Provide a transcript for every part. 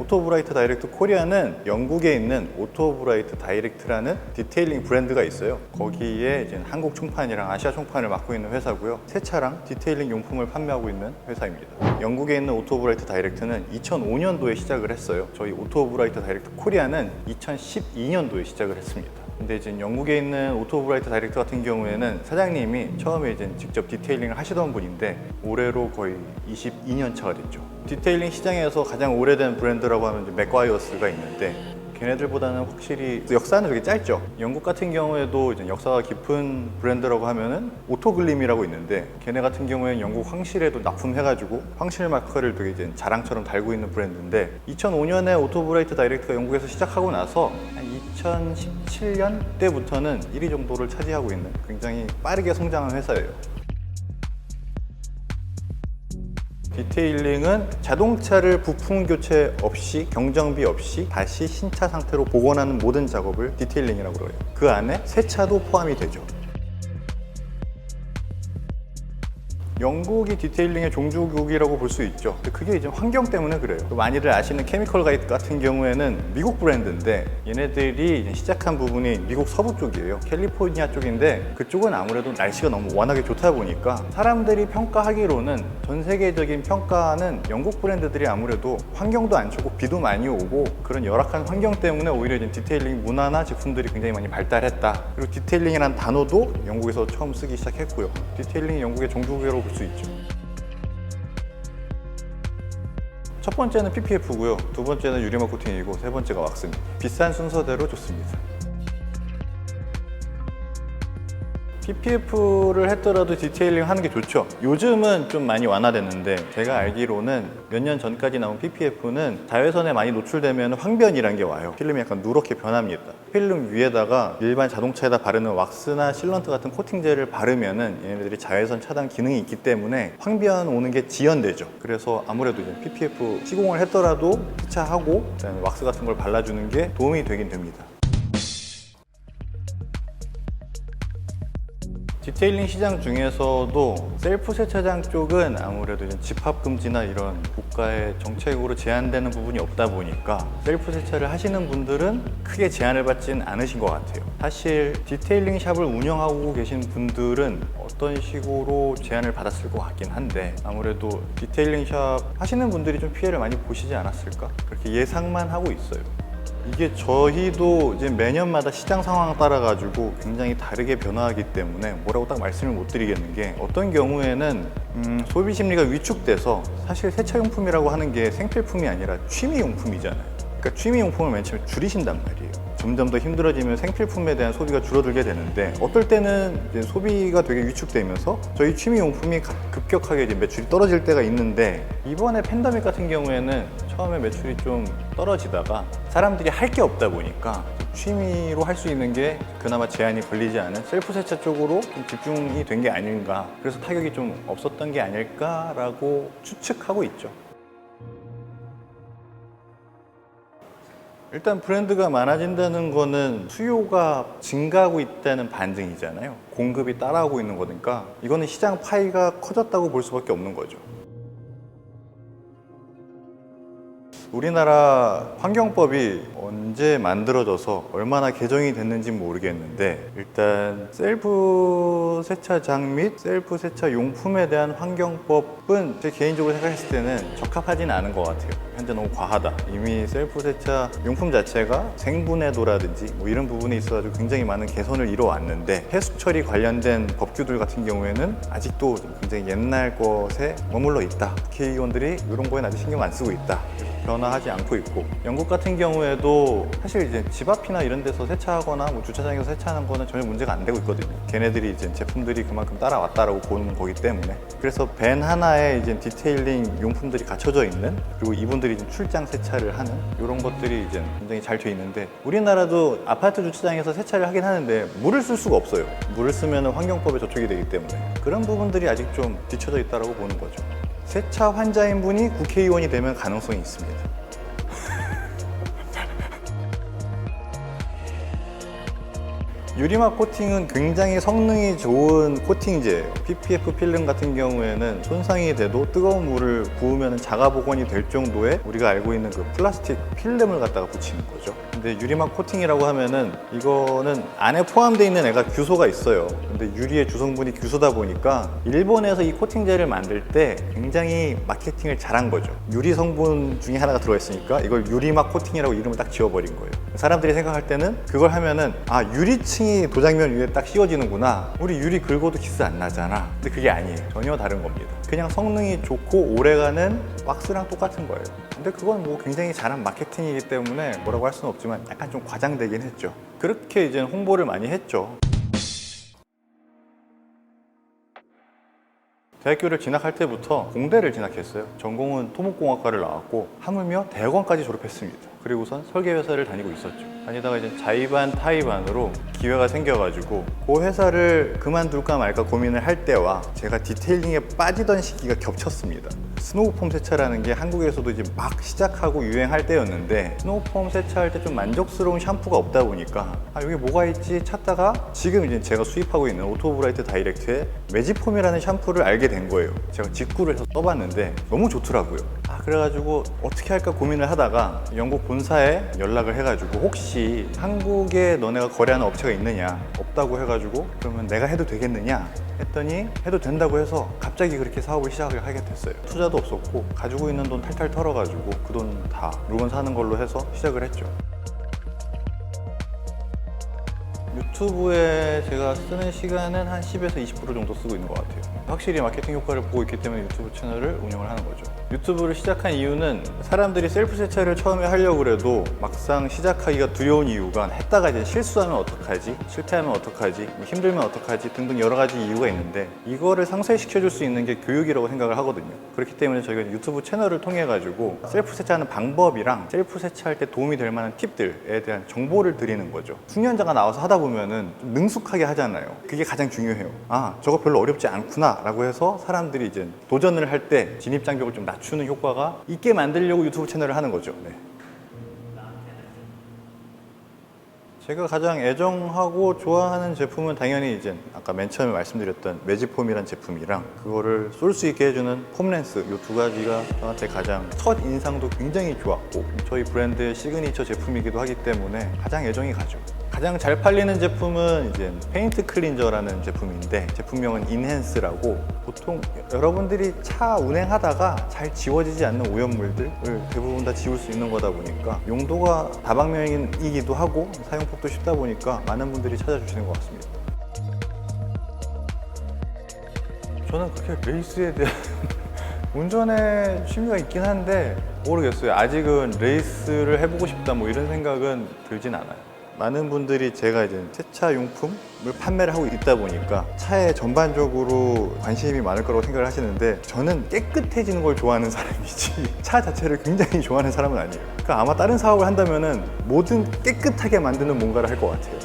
오토브라이트 다이렉트 코리아는 영국에 있는 오토브라이트 다이렉트라는 디테일링 브랜드가 있어요. 거기에 이제 한국 총판이랑 아시아 총판을 맡고 있는 회사고요. 세차랑 디테일링 용품을 판매하고 있는 회사입니다. 영국에 있는 오토브라이트 다이렉트는 2005년도에 시작을 했어요. 저희 오토브라이트 다이렉트 코리아는 2012년도에 시작을 했습니다. 근데 이제 영국에 있는 오토브라이트 다이렉트 같은 경우에는 사장님이 처음에 이제 직접 디테일링을 하시던 분인데 올해로 거의 22년 차가 됐죠. 디테일링 시장에서 가장 오래된 브랜드라고 하면 이제 맥과이어스가 있는데 걔네들보다는 확실히 역사는 되게 짧죠. 영국 같은 경우에도 이제 역사가 깊은 브랜드라고 하면은 오토글림이라고 있는데 걔네 같은 경우에는 영국 황실에도 납품해가지고 황실 마크를 되게 이제 자랑처럼 달고 있는 브랜드인데 2005년에 오토브라이트 다이렉트가 영국에서 시작하고 나서 한 2017년 때부터는 1위 정도를 차지하고 있는 굉장히 빠르게 성장한 회사예요. 디테일링은 자동차를 부품 교체 없이 경정비 없이 다시 신차 상태로 복원하는 모든 작업을 디테일링이라고 그래요. 그 안에 세차도 포함이 되죠. 영국이 디테일링의 종주국이라고 볼 수 있죠. 그게 이제 환경 때문에 그래요. 많이들 아시는 케미컬 가이드 같은 경우에는 미국 브랜드인데 얘네들이 이제 시작한 부분이 미국 서부 쪽이에요. 캘리포니아 쪽인데 그쪽은 아무래도 날씨가 너무 워낙에 좋다 보니까 사람들이 평가하기로는 전 세계적인 평가는 영국 브랜드들이 아무래도 환경도 안 좋고 비도 많이 오고 그런 열악한 환경 때문에 오히려 이제 디테일링 문화나 제품들이 굉장히 많이 발달했다. 그리고 디테일링이라는 단어도 영국에서 처음 쓰기 시작했고요. 디테일링이 영국의 종주국이라고 볼 수 있죠. 첫 번째는 PPF고요. 두 번째는 유리막 코팅이고 세 번째가 왁스입니다. 비싼 순서대로 좋습니다. PPF를 했더라도 디테일링 하는 게 좋죠. 요즘은 좀 많이 완화됐는데 제가 알기로는 몇 년 전까지 나온 PPF는 자외선에 많이 노출되면 황변이라는 게 와요. 필름이 약간 누렇게 변합니다. 필름 위에다가 일반 자동차에다 바르는 왁스나 실런트 같은 코팅제를 바르면은 얘네들이 자외선 차단 기능이 있기 때문에 황변 오는 게 지연되죠. 그래서 아무래도 이제 PPF 시공을 했더라도 세차하고 그다음에 왁스 같은 걸 발라주는 게 도움이 되긴 됩니다. 디테일링 시장 중에서도 셀프 세차장 쪽은 아무래도 집합 금지나 이런 국가의 정책으로 제한되는 부분이 없다 보니까 셀프 세차를 하시는 분들은 크게 제한을 받진 않으신 것 같아요. 사실 디테일링 샵을 운영하고 계신 분들은 어떤 식으로 제한을 받았을 것 같긴 한데 아무래도 디테일링 샵 하시는 분들이 좀 피해를 많이 보시지 않았을까? 그렇게 예상만 하고 있어요. 이게 저희도 이제 매년마다 시장 상황 따라 가지고 굉장히 다르게 변화하기 때문에 뭐라고 딱 말씀을 못 드리겠는 게 어떤 경우에는 소비 심리가 위축돼서 사실 세차용품이라고 하는 게 생필품이 아니라 취미용품이잖아요. 그러니까 취미용품을 맨 처음에 줄이신단 말이에요. 점점 더 힘들어지면 생필품에 대한 소비가 줄어들게 되는데 어떨 때는 이제 소비가 되게 위축되면서 저희 취미용품이 급격하게 이제 매출이 떨어질 때가 있는데 이번에 팬데믹 같은 경우에는 처음에 매출이 좀 떨어지다가 사람들이 할 게 없다 보니까 취미로 할 수 있는 게 그나마 제한이 걸리지 않은 셀프 세차 쪽으로 좀 집중이 된 게 아닌가, 그래서 타격이 좀 없었던 게 아닐까라고 추측하고 있죠. 일단 브랜드가 많아진다는 거는 수요가 증가하고 있다는 반증이잖아요. 공급이 따라오고 있는 거니까 이거는 시장 파이가 커졌다고 볼 수밖에 없는 거죠. 우리나라 환경법이 언제 만들어져서 얼마나 개정이 됐는지 모르겠는데 일단 셀프 세차장 및 셀프 세차 용품에 대한 환경법은 제 개인적으로 생각했을 때는 적합하지는 않은 것 같아요. 현재 너무 과하다. 이미 셀프 세차 용품 자체가 생분해도라든지 뭐 이런 부분에 있어서 굉장히 많은 개선을 이뤄왔는데 해수 처리 관련된 법규들 같은 경우에는 아직도 굉장히 옛날 것에 머물러 있다. 국회의원들이 이런 거에는 아직 신경 안 쓰고 있다. 변화하지 않고 있고, 영국 같은 경우에도 사실 이제 집 앞이나 이런 데서 세차하거나 뭐 주차장에서 세차하는 거는 전혀 문제가 안 되고 있거든요. 걔네들이 이제 제품들이 그만큼 따라왔다라고 보는 거기 때문에. 그래서 밴 하나에 이제 디테일링 용품들이 갖춰져 있는, 그리고 이분들이 이제 출장 세차를 하는 이런 것들이 이제 굉장히 잘 돼 있는데 우리나라도 아파트 주차장에서 세차를 하긴 하는데 물을 쓸 수가 없어요. 물을 쓰면 환경법에 저촉이 되기 때문에 그런 부분들이 아직 좀 뒤쳐져 있다고 보는 거죠. 세차 환자인 분이 국회의원이 되면 가능성이 있습니다. 유리막 코팅은 굉장히 성능이 좋은 코팅제예요. PPF 필름 같은 경우에는 손상이 돼도 뜨거운 물을 부으면 자가 복원이 될 정도의 우리가 알고 있는 그 플라스틱 필름을 갖다가 붙이는 거죠. 근데 유리막 코팅이라고 하면은 이거는 안에 포함되어 있는 애가 규소가 있어요. 근데 유리의 주성분이 규소다 보니까 일본에서 이 코팅제를 만들 때 굉장히 마케팅을 잘한 거죠. 유리 성분 중에 하나가 들어가 있으니까 이걸 유리막 코팅이라고 이름을 딱 지어버린 거예요. 사람들이 생각할 때는 그걸 하면은 아, 유리층이 도장면 위에 딱 씌워지는구나, 우리 유리 긁어도 기스 안 나잖아. 근데 그게 아니에요. 전혀 다른 겁니다. 그냥 성능이 좋고 오래가는 왁스랑 똑같은 거예요. 근데 그건 뭐 굉장히 잘한 마케팅이기 때문에 뭐라고 할 수는 없지만 약간 좀 과장되긴 했죠. 그렇게 이제 홍보를 많이 했죠. 대학교를 진학할 때부터 공대를 진학했어요. 전공은 토목공학과를 나왔고 하물며 대학원까지 졸업했습니다. 그리고선 설계회사를 다니고 있었죠. 다니다가 이제 자의반 타의반으로 기회가 생겨가지고 그 회사를 그만둘까 말까 고민을 할 때와 제가 디테일링에 빠지던 시기가 겹쳤습니다. 스노우폼 세차라는 게 한국에서도 이제 막 시작하고 유행할 때였는데 스노우폼 세차할 때 좀 만족스러운 샴푸가 없다 보니까 아, 여기 뭐가 있지 찾다가 지금 이제 제가 수입하고 있는 오토브라이트 다이렉트의 매직폼이라는 샴푸를 알게 된 거예요. 제가 직구를 해서 써봤는데 너무 좋더라고요. 아, 그래가지고 어떻게 할까 고민을 하다가 영국 본사에 연락을 해가지고 혹시 한국에 너네가 거래하는 업체가 있느냐, 없다고 해가지고 그러면 내가 해도 되겠느냐 했더니 해도 된다고 해서 갑자기 그렇게 사업을 시작을 하게 됐어요. 투자도 없었고 가지고 있는 돈 탈탈 털어가지고 그 돈 다 물건 사는 걸로 해서 시작을 했죠. 유튜브에 제가 쓰는 시간은 한 10에서 20% 정도 쓰고 있는 것 같아요. 확실히 마케팅 효과를 보고 있기 때문에 유튜브 채널을 운영을 하는 거죠. 유튜브를 시작한 이유는 사람들이 셀프 세차를 처음에 하려고 해도 막상 시작하기가 두려운 이유가 했다가 이제 실수하면 어떡하지? 실패하면 어떡하지? 뭐 힘들면 어떡하지? 등등 여러 가지 이유가 있는데 이거를 상쇄시켜 줄 수 있는 게 교육이라고 생각을 하거든요. 그렇기 때문에 저희가 유튜브 채널을 통해 가지고 셀프 세차하는 방법이랑 셀프 세차할 때 도움이 될 만한 팁들에 대한 정보를 드리는 거죠. 숙련자가 나와서 하다 보면은 좀 능숙하게 하잖아요. 그게 가장 중요해요. 아, 저거 별로 어렵지 않구나 라고 해서 사람들이 이제 도전을 할 때 진입 장벽을 좀 낮추는 효과가 있게 만들려고 유튜브 채널을 하는 거죠. 네. 제가 가장 애정하고 좋아하는 제품은 당연히 이제 아까 맨 처음에 말씀드렸던 매직폼이란 제품이랑 그거를 쏠 수 있게 해주는 폼렌스, 이 두 가지가 저한테 가장 첫 인상도 굉장히 좋았고 저희 브랜드의 시그니처 제품이기도 하기 때문에 가장 애정이 가죠. 가장 잘 팔리는 제품은 이제 페인트 클린저라는 제품인데 제품명은 인핸스라고 보통 여러분들이 차 운행하다가 잘 지워지지 않는 오염물들을 대부분 다 지울 수 있는 거다 보니까 용도가 다방면이기도 하고 사용법도 쉽다 보니까 많은 분들이 찾아주시는 것 같습니다. 저는 그렇게 레이스에 대한 운전에 취미가 있긴 한데 모르겠어요. 아직은 레이스를 해보고 싶다 뭐 이런 생각은 들진 않아요. 많은 분들이 제가 이제 세차 용품을 판매를 하고 있다 보니까 차에 전반적으로 관심이 많을 거라고 생각을 하시는데 저는 깨끗해지는 걸 좋아하는 사람이지 차 자체를 굉장히 좋아하는 사람은 아니에요. 그러니까 아마 다른 사업을 한다면은 뭐든 깨끗하게 만드는 뭔가를 할 것 같아요.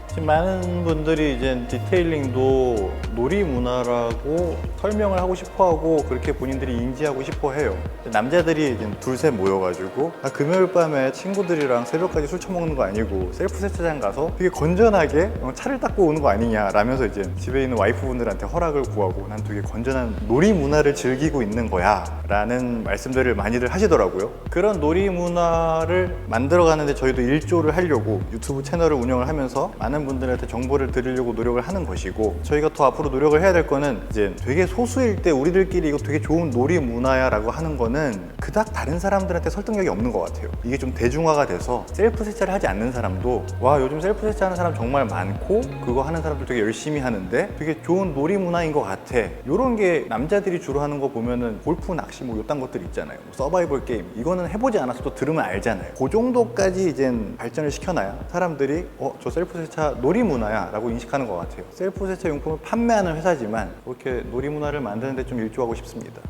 지금 많은 분들이 이제 디테일링도 놀이 문화라고 설명을 하고 싶어 하고 그렇게 본인들이 인지하고 싶어 해요. 남자들이 이제 둘셋 모여가지고 금요일 밤에 친구들이랑 새벽까지 술 처먹는 거 아니고 셀프 세차장 가서 되게 건전하게 차를 닦고 오는 거 아니냐 라면서 이제 집에 있는 와이프분들한테 허락을 구하고 난 되게 건전한 놀이 문화를 즐기고 있는 거야 라는 말씀들을 많이들 하시더라고요. 그런 놀이 문화를 만들어가는데 저희도 일조를 하려고 유튜브 채널을 운영을 하면서 많은 분들한테 정보를 드리려고 노력을 하는 것이고 저희가 더 앞으로 노력을 해야 될 거는 이제 되게 소수일 때 우리들끼리 이거 되게 좋은 놀이 문화야 라고 하는 거는 그닥 다른 사람들한테 설득력이 없는 것 같아요. 이게 좀 대중화가 돼서 셀프 세차를 하지 않는 사람도 와 요즘 셀프 세차하는 사람 정말 많고 그거 하는 사람들 되게 열심히 하는데 되게 좋은 놀이 문화인 것 같아. 이런 게 남자들이 주로 하는 거 보면은 골프, 낚시 뭐 요딴 것들 있잖아요. 서바이벌 게임 이거는 해보지 않았어도 들으면 알잖아요. 그 정도까지 이제 발전을 시켜놔야 사람들이 저 셀프 세차 놀이 문화야 라고 인식하는 것 같아요. 셀프 세차 용품을 판매하는 회사지만 그렇게 놀이 문화를 만드는 데 좀 일조하고 싶습니다.